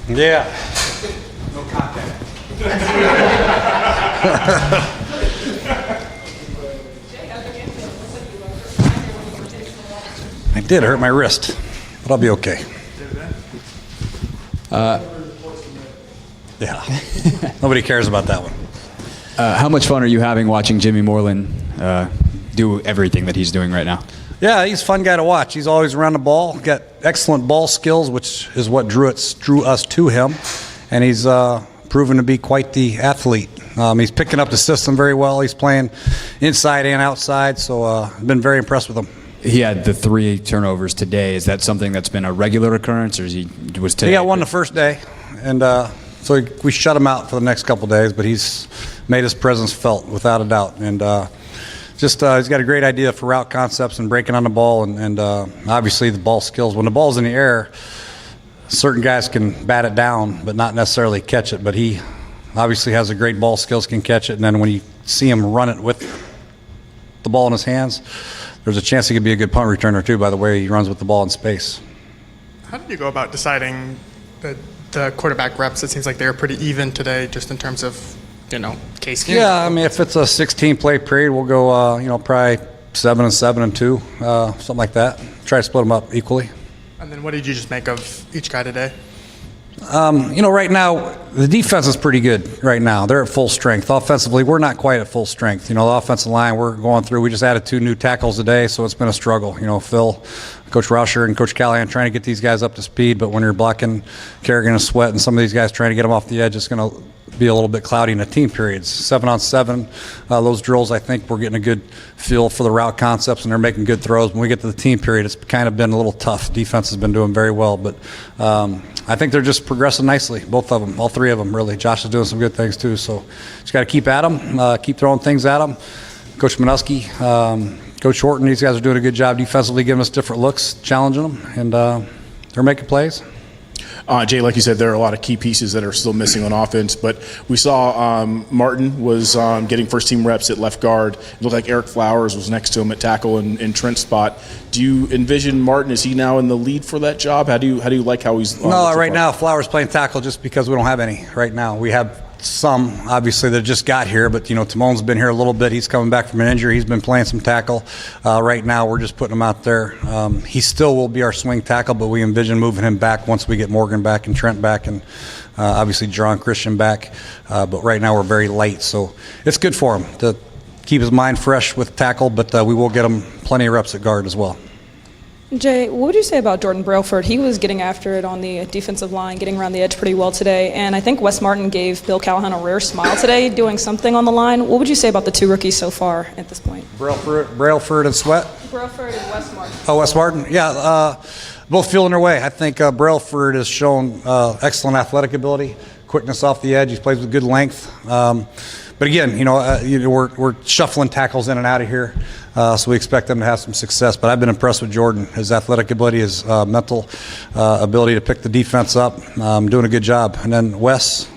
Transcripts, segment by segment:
Yeah. No contact. I did hurt my wrist, but I'll be okay. Yeah. Nobody cares about that one. How much fun are you having watching Jimmy Moreland do everything that he's doing right now? Yeah, he's a fun guy to watch. He's always around the ball, got excellent ball skills, which is what drew us to him, and he's proven to be quite the athlete. He's picking up the system very well. He's playing inside and outside, so I've been very impressed with him. He had the 3 turnovers today. Is that something that's been a regular occurrence, or was today? He got one the first day, and so we shut him out for the next couple days, but he's made his presence felt without a doubt. And he's got a great idea for route concepts and breaking on the ball, and obviously the ball skills. When the ball's in the air, certain guys can bat it down, but not necessarily catch it. But he obviously has a great ball skills, can catch it, and then when you see him run it with the ball in his hands, there's a chance he could be a good punt returner too, by the way he runs with the ball in space. How did you go about deciding the quarterback reps? It seems like they were pretty even today, just in terms of, case game. Yeah, I mean, if it's a 16-play period, we'll go, probably 7 and 7 and 2, something like that. Try to split them up equally. And then what did you just make of each guy today? Right now, the defense is pretty good right now. They're at full strength. Offensively, we're not quite at full strength. The offensive line we're going through, we just added 2 new tackles today, so it's been a struggle. Phil, Coach Rauscher, and Coach Callahan trying to get these guys up to speed, but when you're blocking Kerrigan and Sweat and some of these guys trying to get them off the edge, it's going to be a little bit cloudy in the team periods. 7-on-7, those drills, I think we're getting a good feel for the route concepts, and they're making good throws. When we get to the team period, it's kind of been a little tough. Defense has been doing very well, but I think they're just progressing nicely, both of them, all 3 of them, really. Josh is doing some good things, too, so just got to keep at them, keep throwing things at them. Coach Manusky, Coach Horton, these guys are doing a good job defensively, giving us different looks, challenging them, and they're making plays. Jay, like you said, there are a lot of key pieces that are still missing on offense, but we saw Martin was getting first-team reps at left guard. It looked like Eric Flowers was next to him at tackle in Trent's spot. Do you envision Martin, is he now in the lead for that job? How do you like how he's No, right now Flowers playing tackle just because we don't have any right now. We have some, obviously, that just got here, but, Timon's been here a little bit. He's coming back from an injury. He's been playing some tackle. Right now, we're just putting him out there. He still will be our swing tackle, but we envision moving him back once we get Morgan back and Trent back and obviously John Christian back. But right now, we're very light, so it's good for him to keep his mind fresh with tackle, but we will get him plenty of reps at guard as well. Jay, what would you say about Jordan Brailford? He was getting after it on the defensive line, getting around the edge pretty well today, and I think Wes Martin gave Bill Callahan a rare smile today, doing something on the line. What would you say about the 2 rookies so far at this point? Brailford and Sweat? Brailford and Wes Martin. Oh, Wes Martin? Yeah, both feeling their way. I think Brailford has shown excellent athletic ability, quickness off the edge. He plays with good length. But again, we're shuffling tackles in and out of here, so we expect them to have some success. But I've been impressed with Jordan. His athletic ability, his mental ability to pick the defense up, doing a good job. And then Wes,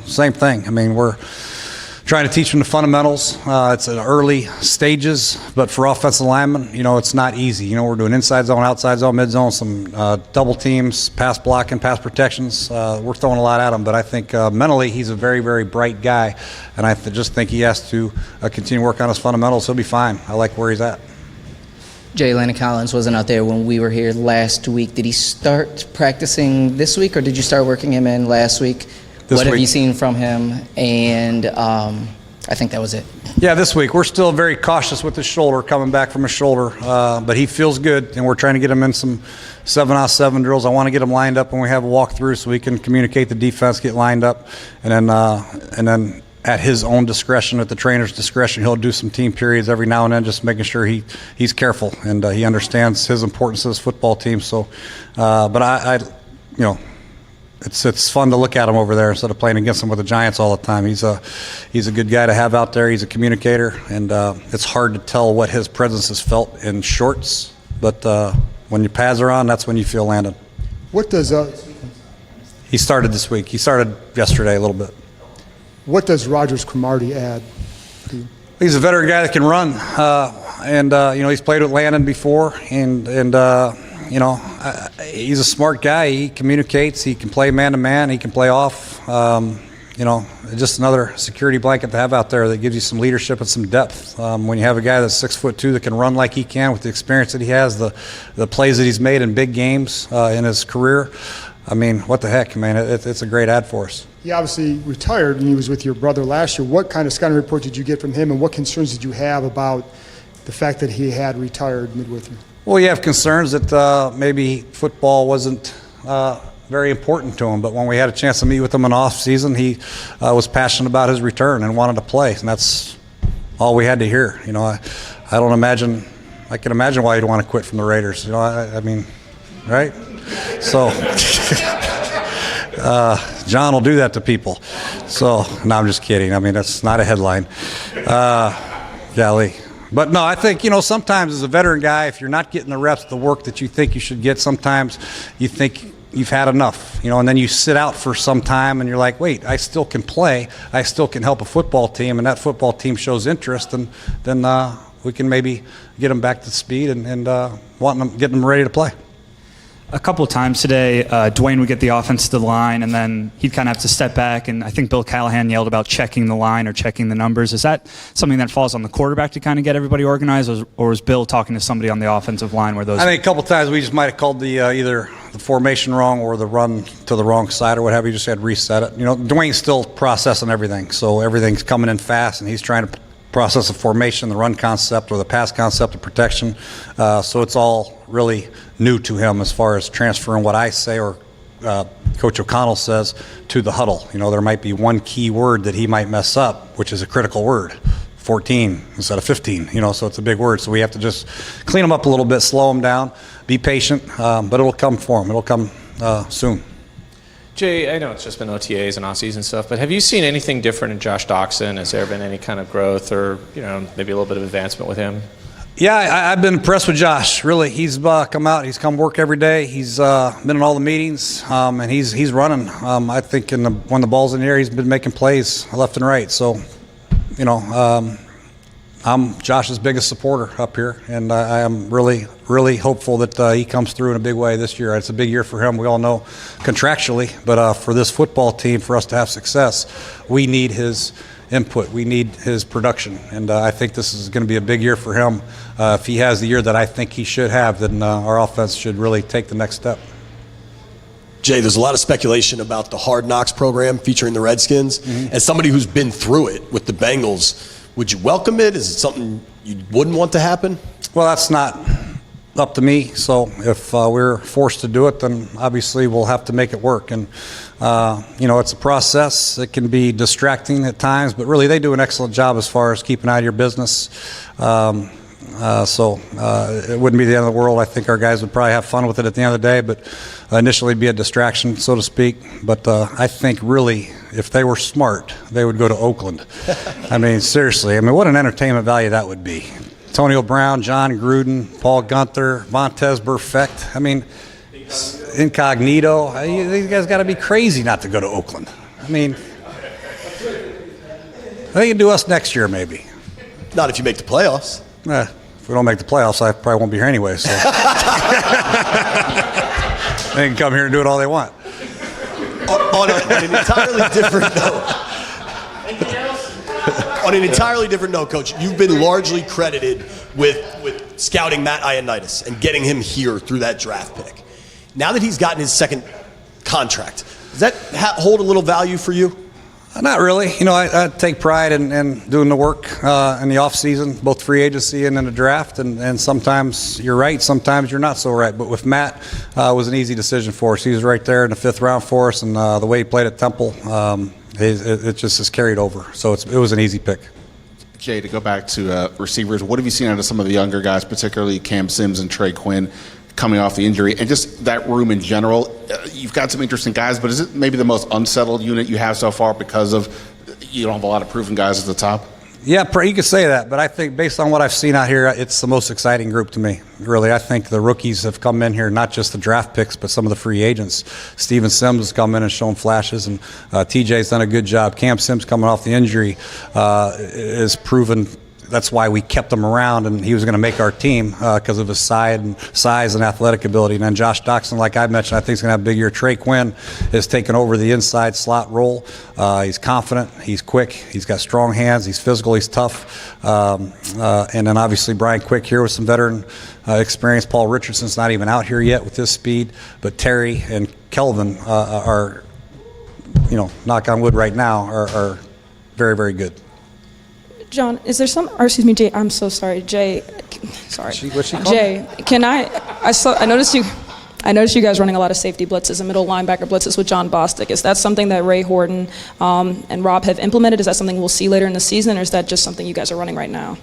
same thing. I mean, we're trying to teach them the fundamentals. It's in early stages, but for offensive linemen, it's not easy. We're doing inside zone, outside zone, mid zone, some double teams, pass blocking, pass protections. We're throwing a lot at him, but I think mentally he's a very, very bright guy, and I just think he has to continue to work on his fundamentals. He'll be fine. I like where he's at. Jay, Landon Collins wasn't out there when we were here last week. Did he start practicing this week, or did you start working him in last week? What have you seen from him? And I think that was it. Yeah, this week. We're still very cautious with his shoulder, coming back from his shoulder. But he feels good, and we're trying to get him in some 7-on-7 drills. I want to get him lined up when we have a walkthrough so we can communicate the defense, get lined up. And then at his own discretion, at the trainer's discretion, he'll do some team periods every now and then, just making sure he's careful and he understands his importance to his football team. So, but It's fun to look at him over there instead of playing against him with the Giants all the time. He's a good guy to have out there. He's a communicator, and it's hard to tell what his presence is felt in shorts. But when your pads are on, that's when you feel Landon. What does He started this week. He started yesterday a little bit. What does Rogers Cromartie add? He's a veteran guy that can run, and he's played with Landon before, and he's a smart guy. He communicates. He can play man-to-man. He can play off. Just another security blanket to have out there that gives you some leadership and some depth. When you have a guy that's 6'2" that can run like he can with the experience that he has, the plays that he's made in big games in his career, I mean, what the heck, man? It's a great ad for us. He obviously retired and he was with your brother last year. What kind of scouting report did you get from him, and what concerns did you have about the fact that he had retired midway through? Well, you have concerns that maybe football wasn't very important to him, but when we had a chance to meet with him in off season, he was passionate about his return and wanted to play, and that's all we had to hear. I can imagine why he'd want to quit from the Raiders. I mean, right? So John will do that to people. So no, I'm just kidding. I mean, that's not a headline. Golly. But no, I think, sometimes as a veteran guy, if you're not getting the reps, the work that you think you should get, sometimes you think you've had enough, and then you sit out for some time and you're like, wait, I still can play. I still can help a football team, and that football team shows interest, and then we can maybe get them back to speed and get them ready to play. A couple of times today, Dwayne would get the offense to the line, and then he'd kind of have to step back. And I think Bill Callahan yelled about checking the line or checking the numbers. Is that something that falls on the quarterback to kind of get everybody organized, or was Bill talking to somebody on the offensive line where those? I think a couple of times we just might have called the either the formation wrong or the run to the wrong side or what have you. Just had to reset it. Dwayne's still processing everything, so everything's coming in fast, and he's trying to process of formation, the run concept, or the pass concept of protection. So it's all really new to him as far as transferring what I say or Coach O'Connell says to the huddle. There might be one key word that he might mess up, which is a critical word. 14 instead of 15, so it's a big word. So we have to just clean him up a little bit, slow him down, be patient, but it'll come for him. It'll come soon. Jay, I know it's just been OTAs and off-season stuff, but have you seen anything different in Josh Doxson? Has there been any kind of growth or, maybe a little bit of advancement with him? Yeah, I've been impressed with Josh. Really, he's come out. He's come work every day. He's been in all the meetings, and he's running. I think when the ball's in the air, he's been making plays left and right. So, I'm Josh's biggest supporter up here, and I am really, really hopeful that he comes through in a big way this year. It's a big year for him. We all know contractually, but for this football team, for us to have success, we need his input. We need his production, and I think this is going to be a big year for him. If he has the year that I think he should have, then our offense should really take the next step. Jay, there's a lot of speculation about the Hard Knocks program featuring the Redskins. Mm-hmm. As somebody who's been through it with the Bengals, would you welcome it? Is it something you wouldn't want to happen? Well, that's not up to me. So if we're forced to do it, then obviously we'll have to make it work. And, it's a process. It can be distracting at times, but really they do an excellent job as far as keeping out of your business. So it wouldn't be the end of the world. I think our guys would probably have fun with it at the end of the day, but initially be a distraction, so to speak. But I think really, if they were smart, they would go to Oakland. I mean, seriously. What an entertainment value that would be. Antonio Brown, John Gruden, Paul Gunther, Montez Burfict. Incognito. These guys got to be crazy not to go to Oakland. They can do us next year, maybe. Not if you make the playoffs. If we don't make the playoffs, I probably won't be here anyway. So they can come here and do it all they want. On an entirely different note. On an entirely different note, Coach, you've been largely credited with scouting Matt Ioannidis and getting him here through that draft pick. Now that he's gotten his second contract, does that hold a little value for you? Not really. I take pride in doing the work in the off season, both free agency and in the draft. And sometimes you're right, sometimes you're not so right. But with Matt, it was an easy decision for us. He was right there in the 5th round for us, and the way he played at Temple, it just has carried over. So it was an easy pick. Jay, to go back to receivers, what have you seen out of some of the younger guys, particularly Cam Sims and Trey Quinn, coming off the injury, and just that room in general? You've got some interesting guys, but is it maybe the most unsettled unit you have so far because of you don't have a lot of proven guys at the top? Yeah, you could say that, but I think based on what I've seen out here, it's the most exciting group to me. Really, I think the rookies have come in here, not just the draft picks, but some of the free agents. Steven Sims has come in and shown flashes, and TJ's done a good job. Cam Sims coming off the injury is proven that's why we kept him around, and he was going to make our team because of his size and athletic ability. And then Josh Doxson, like I mentioned, I think he's going to have a big year. Trey Quinn has taken over the inside slot role. He's confident, he's quick, he's got strong hands, he's physical, he's tough. And then obviously Brian Quick here with some veteran experience. Paul Richardson's not even out here yet with his speed, but Terry and Kelvin are, knock on wood right now, are very, very good. John, is there some, or excuse me, Jay, I'm so sorry, Jay, sorry. What's she called? Jay, I noticed you guys running a lot of safety blitzes and middle linebacker blitzes with John Bostic. Is that something that Ray Horton and Rob have implemented? Is that something we'll see later in the season, or is that just something you guys are running right now?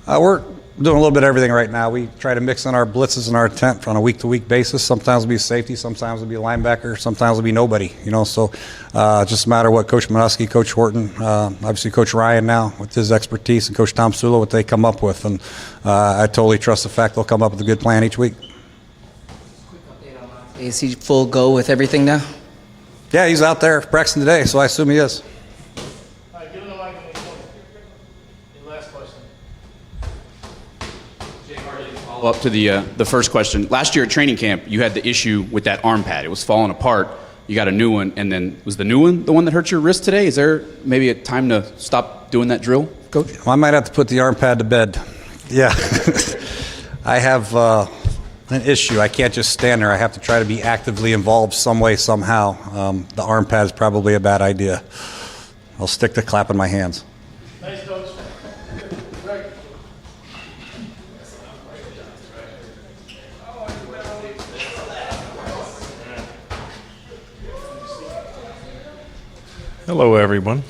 We're doing a little bit of everything right now. We try to mix in our blitzes and our intent on a week-to-week basis. Sometimes it'll be safety, sometimes it'll be a linebacker, sometimes it'll be nobody. So just a matter of what Coach Manusky, Coach Horton, obviously Coach Ryan now with his expertise, and Coach Tom Sula, what they come up with. And I totally trust the fact they'll come up with a good plan each week. Is he full go with everything now? Yeah, he's out there practicing today, so I assume he is. Up to the first question. Last year at training camp, you had the issue with that arm pad. It was falling apart. You got a new one, and then was the new one the one that hurt your wrist today? Is there maybe a time to stop doing that drill, Coach? Well, I might have to put the arm pad to bed. Yeah. I have an issue. I can't just stand there. I have to try to be actively involved some way, somehow. The arm pad is probably a bad idea. I'll stick to clapping my hands. Nice, Coach. Hello, everyone.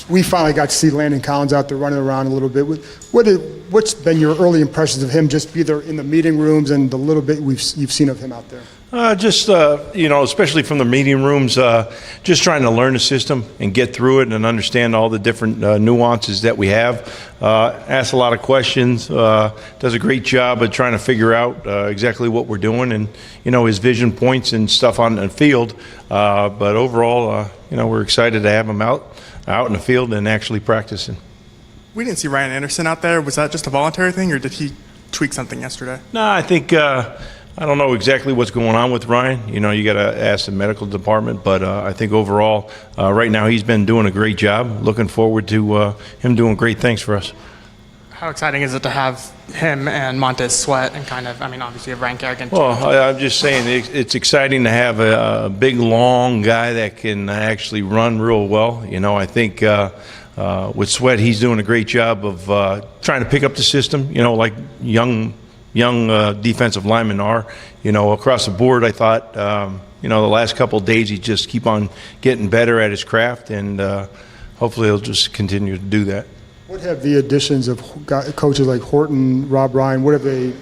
We finally got to see Landon Collins out there running around a little bit. What's been your early impressions of him, just either in the meeting rooms and the little bit you've seen of him out there? Especially from the meeting rooms, just trying to learn the system and get through it and understand all the different nuances that we have. Asks a lot of questions, does a great job of trying to figure out exactly what we're doing and, his vision points and stuff on the field. But overall, we're excited to have him out in the field and actually practicing. We didn't see Ryan Anderson out there. Was that just a voluntary thing, or did he tweak something yesterday? No, I think I don't know exactly what's going on with Ryan. You got to ask the medical department, but I think overall, right now he's been doing a great job. Looking forward to him doing great things for us. How exciting is it to have him and Montez Sweat and obviously you have Ryan Kerrigan? Well, I'm just saying it's exciting to have a big, long guy that can actually run real well. I think with Sweat, he's doing a great job of trying to pick up the system, like young defensive linemen are. Across the board, I thought, the last couple of days he just keep on getting better at his craft, and hopefully he'll just continue to do that. What have the additions of coaches like Horton, Rob Ryan, what have they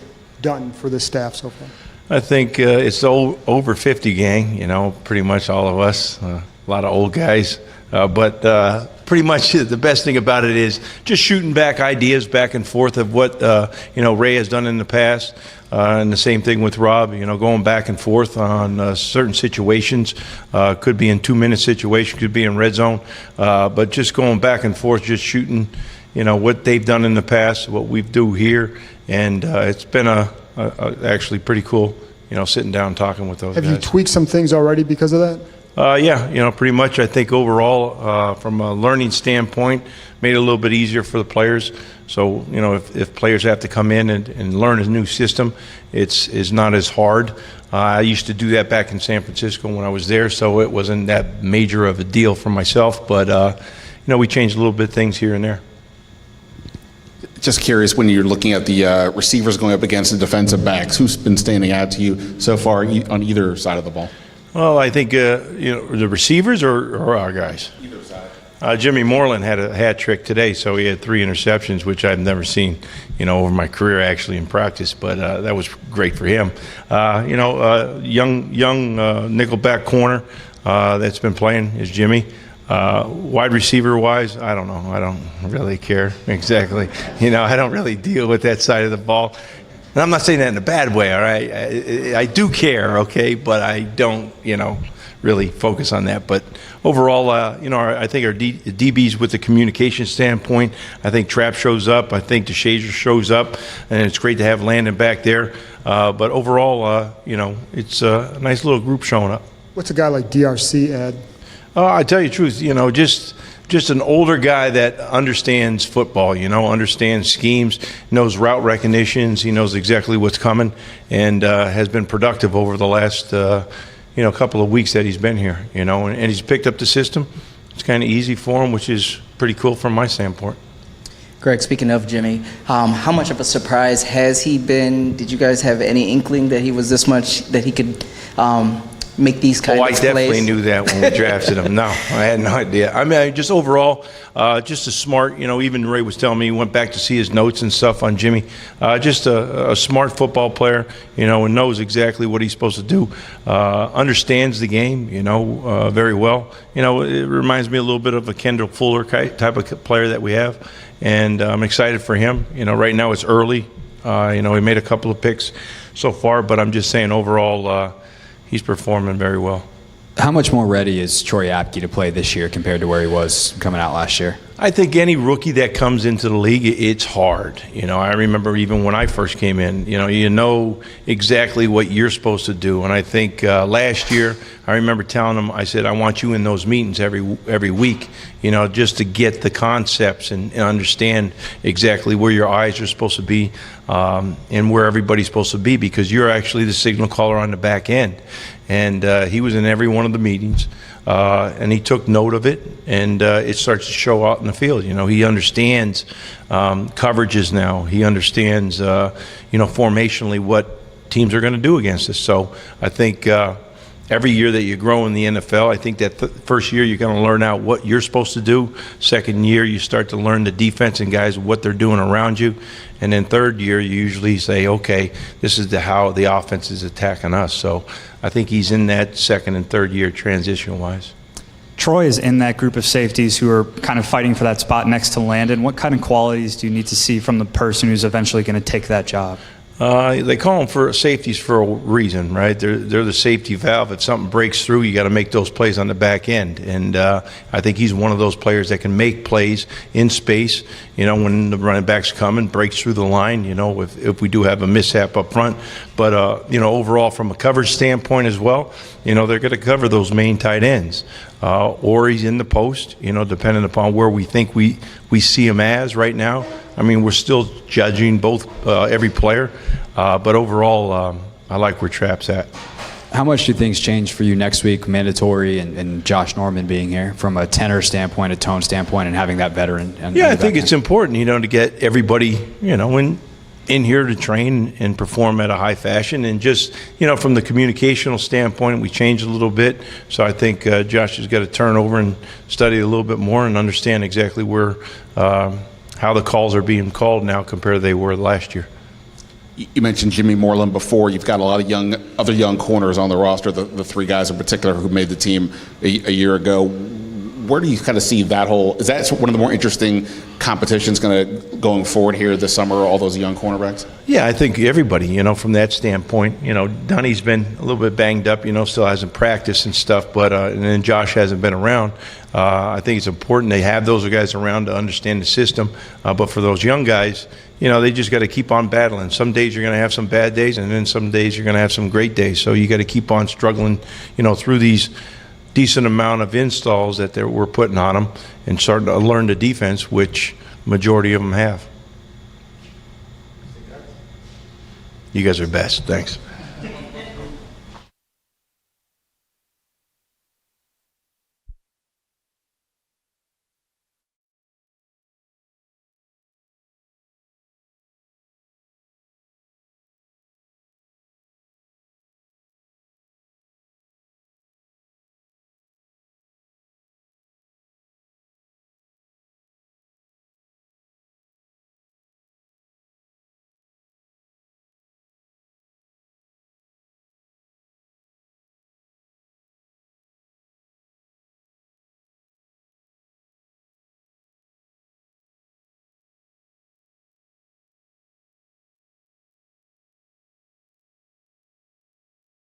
done for the staff so far? I think it's the over 50 gang, pretty much all of us, a lot of old guys. But pretty much the best thing about it is just shooting back ideas back and forth of what, Ray has done in the past. And the same thing with Rob, going back and forth on certain situations. Could be in 2-minute situation, could be in red zone. But just going back and forth, just shooting, what they've done in the past, what we do here. And it's been actually pretty cool, sitting down and talking with those guys. Have you tweaked some things already because of that? Yeah, pretty much I think overall, from a learning standpoint, made it a little bit easier for the players. So, if players have to come in and learn a new system, it's not as hard. I used to do that back in San Francisco when I was there, so it wasn't that major of a deal for myself. But, we changed a little bit of things here and there. Just curious, when you're looking at the receivers going up against the defensive backs, who's been standing out to you so far on either side of the ball? Well, I think, the receivers or our guys? Either side. Jimmy Moreland had a hat trick today, so he had 3 interceptions, which I've never seen, over my career actually in practice, but that was great for him. Young nickelback corner that's been playing is Jimmy. Wide receiver-wise, I don't know. I don't really care exactly. I don't really deal with that side of the ball. And I'm not saying that in a bad way, all right? I do care, okay, but I don't, really focus on that. But overall, I think our DBs with the communication standpoint, I think Trapp shows up. I think DeShazer shows up, and it's great to have Landon back there. But overall, it's a nice little group showing up. What's a guy like DRC add? I tell you the truth, just an older guy that understands football, understands schemes, knows route recognitions, he knows exactly what's coming, and has been productive over the last couple of weeks that he's been here, and he's picked up the system. It's kind of easy for him, which is pretty cool from my standpoint. Greg, speaking of Jimmy, how much of a surprise has he been? Did you guys have any inkling that he was this much, that he could make these kind of plays? I definitely knew that when we drafted him. No, I had no idea. I mean, just overall, just a smart, even Ray was telling me he went back to see his notes and stuff on Jimmy. Just a smart football player, and knows exactly what he's supposed to do. Understands the game, very well. It reminds me a little bit of a Kendall Fuller type of player that we have. And I'm excited for him. Right now it's early. He made a couple of picks so far, but I'm just saying overall, he's performing very well. How much more ready is Troy Apke to play this year compared to where he was coming out last year? I think any rookie that comes into the league, it's hard. I remember even when I first came in, you know exactly what you're supposed to do. And I think last year, I remember telling him, I said, I want you in those meetings every week, just to get the concepts and understand exactly where your eyes are supposed to be and where everybody's supposed to be, because you're actually the signal caller on the back end. And he was in every one of the meetings. And he took note of it, and it starts to show out in the field. He understands coverages now. He understands, formationally what teams are going to do against us. So I think every year that you grow in the NFL, I think that first year you're going to learn out what you're supposed to do. Second year, you start to learn the defense and guys, what they're doing around you. And then third year, you usually say, okay, this is how the offense is attacking us. So I think he's in that second and third year transition-wise. Troy is in that group of safeties who are kind of fighting for that spot next to Landon. What kind of qualities do you need to see from the person who's eventually going to take that job? They call them for safeties for a reason, right? They're the safety valve. If something breaks through, you got to make those plays on the back end. And I think he's one of those players that can make plays in space, when the running back's coming, breaks through the line, if we do have a mishap up front. But, overall from a coverage standpoint as well, they're going to cover those main tight ends. Or he's in the post, depending upon where we think we see him as right now. I mean, we're still judging every player, but overall, I like where Trapp's at. How much do things change for you next week, mandatory and Josh Norman being here, from a tenor standpoint, a tone standpoint, and having that veteran? I think it's important, to get everybody, in here to train and perform at a high fashion. And just, from the communicational standpoint, we changed a little bit. So I think Josh has got to turn over and study a little bit more and understand exactly where how the calls are being called now compared to they were last year. You mentioned Jimmy Moreland before. You've got a lot of other young corners on the roster, the three guys in particular who made the team a year ago. Where do you kind of see that is that one of the more interesting competitions going forward here this summer, all those young cornerbacks? Yeah, I think everybody, from that standpoint, Dunny's been a little bit banged up, still hasn't practiced and stuff, but and then Josh hasn't been around. I think it's important they have those guys around to understand the system, but for those young guys, they just got to keep on battling. Some days you're going to have some bad days, and then some days you're going to have some great days. So you got to keep on struggling, through these decent amount of installs that we're putting on them and starting to learn the defense, which majority of them have. You guys are best. Thanks.